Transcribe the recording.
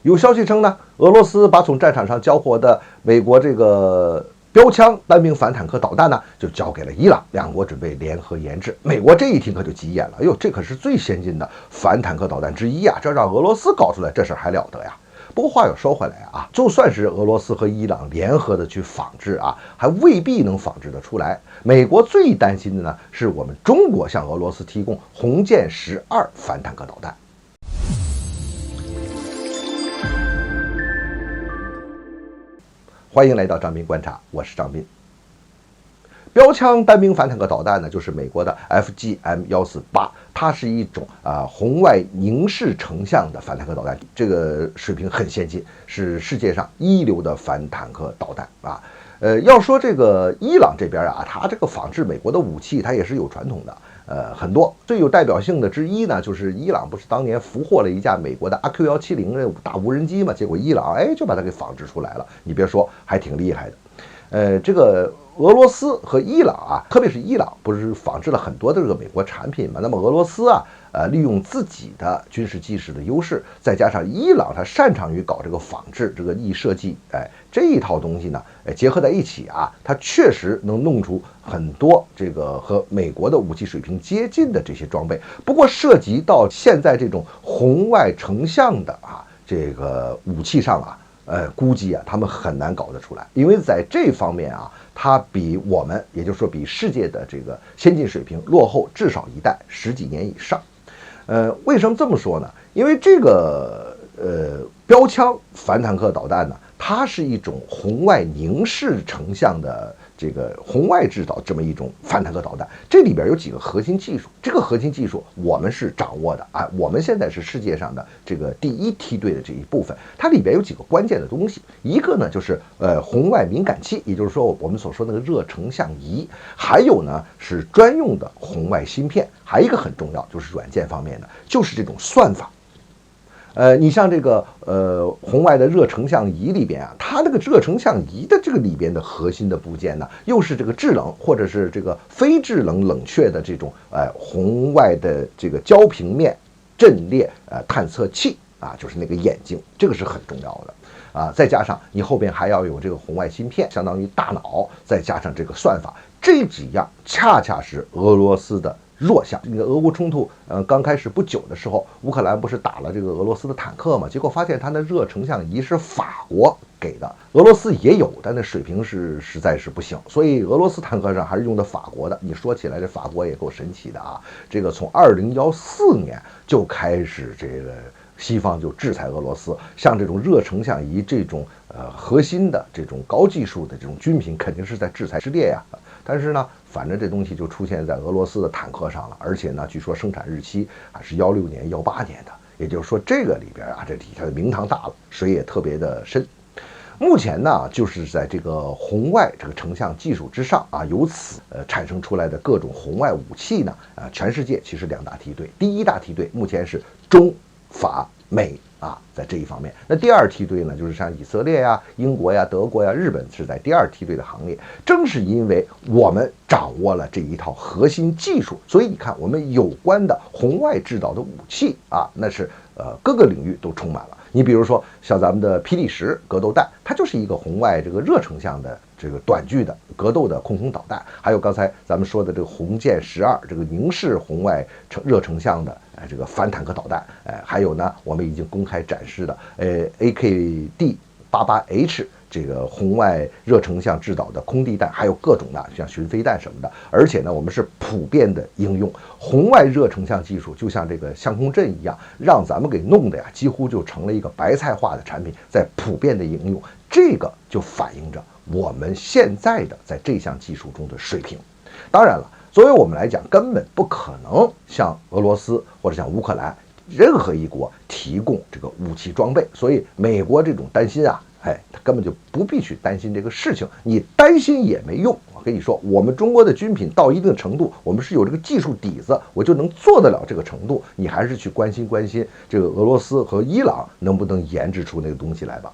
有消息称呢，俄罗斯把从战场上交获的美国这个标枪单兵反坦克导弹呢，就交给了伊朗，两国准备联合研制。美国这一听可就急眼了，哎呦，这可是最先进的反坦克导弹之一啊，这让俄罗斯搞出来，这事还了得呀？不过话又说回来啊，就算是俄罗斯和伊朗联合的去仿制啊，还未必能仿制得出来。美国最担心的呢，是我们中国向俄罗斯提供红箭12反坦克导弹。欢迎来到张斌观察，我是张斌。标枪单兵反坦克导弹呢，就是美国的 FGM-148，它是一种红外凝视成像的反坦克导弹，这个水平很先进，是世界上一流的反坦克导弹啊。要说这个伊朗这边啊，它这个仿制美国的武器，它也是有传统的，很多。最有代表性的之一呢，就是伊朗不是当年俘获了一架美国的AQ-170的大无人机嘛，结果伊朗就把它给仿制出来了，你别说，还挺厉害的。这个俄罗斯和伊朗啊，特别是伊朗，不是仿制了很多的这个美国产品嘛？那么俄罗斯啊，利用自己的军事技术的优势，再加上伊朗它擅长于搞这个仿制、这个易设计，这一套东西呢，结合在一起啊，它确实能弄出很多这个和美国的武器水平接近的这些装备。不过涉及到现在这种红外成像的这个武器上啊。估计啊，他们很难搞得出来，因为在这方面啊，它比我们，也就是说比世界的这个先进水平落后至少一代10几年以上。为什么这么说呢？因为这个标枪反坦克导弹呢，它是一种红外凝视成像的这个红外制导这么一种反坦克导弹，这里边有几个核心技术，这个核心技术我们是掌握的啊，我们现在是世界上的这个第一梯队的这一部分，它里边有几个关键的东西，一个呢就是红外敏感器，也就是说我们所说那个热成像仪，还有呢是专用的红外芯片，还有一个很重要就是软件方面的，就是这种算法。你像这个红外的热成像仪里边啊，它这个热成像仪的这个里边的核心的部件呢，又是这个制冷或者是这个非制冷冷却的这种红外的这个焦平面阵列探测器啊，就是那个眼睛，这个是很重要的啊。再加上你后边还要有这个红外芯片，相当于大脑，再加上这个算法，这几样恰恰是俄罗斯的弱项。那个俄乌冲突刚开始不久的时候，乌克兰不是打了这个俄罗斯的坦克嘛？结果发现它的热成像仪是法国给的，俄罗斯也有，但那水平实在是不行，所以俄罗斯坦克上还是用的法国的。你说起来这法国也够神奇的啊！这个从2014年就开始这个西方就制裁俄罗斯，像这种热成像仪这种核心的这种高技术的这种军品，肯定是在制裁之列呀。但是呢，反正这东西就出现在俄罗斯的坦克上了，而且呢，据说生产日期还是16年、18年的，也就是说这个里边啊，这底下的名堂大了，水也特别的深。目前呢，就是在这个红外这个成像技术之上啊，由此产生出来的各种红外武器呢，全世界其实2大梯队，第一大梯队目前是中法美啊，在这一方面。那第2梯队呢，就是像以色列呀、英国呀、德国呀、日本是在第2梯队的行列。正是因为我们掌握了这一套核心技术，所以你看我们有关的红外制导的武器啊，那是各个领域都充满了。你比如说像咱们的霹雳10格斗弹，它就是一个红外这个热成像的这个短距的格斗的空空导弹，还有刚才咱们说的这个红箭12这个凝视红外热成像的这个反坦克导弹，还有呢我们已经公开展示的AKD88H这个红外热成像制导的空地弹，还有各种的像巡飞弹什么的，而且呢我们是普遍的应用红外热成像技术，就像这个相控阵一样，让咱们给弄的呀几乎就成了一个白菜化的产品，在普遍的应用，这个就反映着我们现在的在这项技术中的水平。当然了，作为我们来讲，根本不可能像俄罗斯或者像乌克兰任何一国提供这个武器装备，所以美国这种担心啊，他根本就不必去担心这个事情，你担心也没用。我跟你说，我们中国的军品到一定程度，我们是有这个技术底子，我就能做得了这个程度，你还是去关心这个俄罗斯和伊朗能不能研制出那个东西来吧。